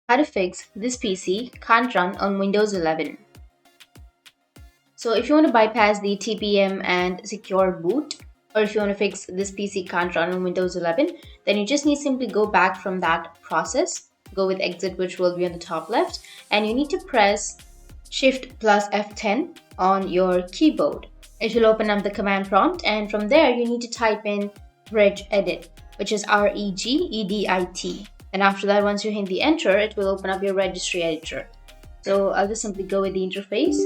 How to fix this PC can't run on Windows 11. So if you want to bypass the TPM and Secure Boot, or if you want to fix this PC can't run on Windows 11, then you just need to simply go back from that process, go with exit, which will be on the top left, and you need to press Shift plus F10 on your keyboard. It will open up the command prompt, and from there you need to type in regedit, which is regedit. And after that, once you hit the enter, it will open up your registry editor. So I'll just simply go with the interface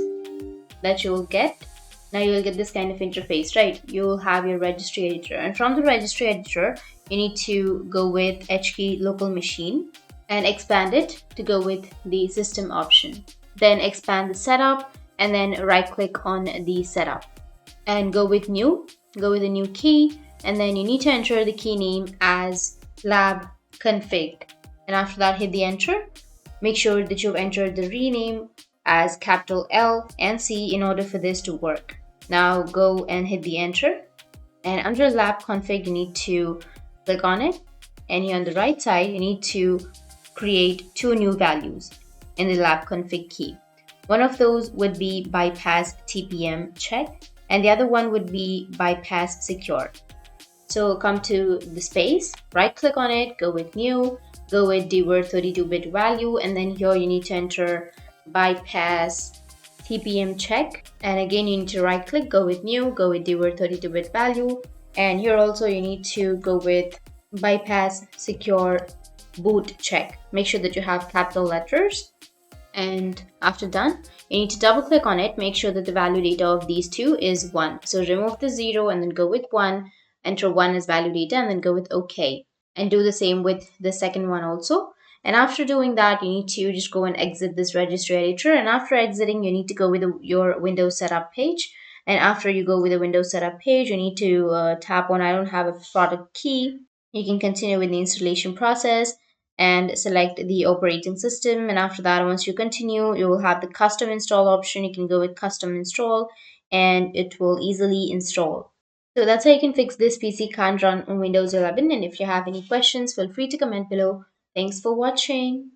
that you will get. Now you will get this kind of interface, right? You will have your registry editor, and from the registry editor, you need to go with HKey local machine and expand it to go with the system option. Then expand the setup and then right click on the setup and go with new, go with a new key, and then you need to enter the key name as LabConfig. And after that, hit the enter. Make sure that you've entered the rename as capital L and C in order for this to work. Now go and hit the enter. And under LabConfig, you need to click on it. And here on the right side, you need to create two new values in the LabConfig key. One of those would be BypassTPMCheck, and the other one would be BypassSecure. So come to the space, right click on it, go with new, go with DWORD 32-bit value, and then here you need to enter BypassTPMCheck, and again you need to right click, go with new, go with DWORD 32-bit value, and here also you need to go with BypassSecureBootCheck. Make sure that you have capital letters, and after done, you need to double click on it, make sure that the value data of these two is 1. So remove the 0 and then go with 1, enter 1 as value data, and then go with OK. And do the same with the second one also. And after doing that, you need to just go and exit this registry editor. And after exiting, you need to go with your Windows setup page. And after you go with the Windows setup page, you need to tap on I don't have a product key. You can continue with the installation process and select the operating system. And after that, once you continue, you will have the custom install option. You can go with custom install and it will easily install. So that's how you can fix this PC can't run on Windows 11. And if you have any questions, feel free to comment below. Thanks for watching.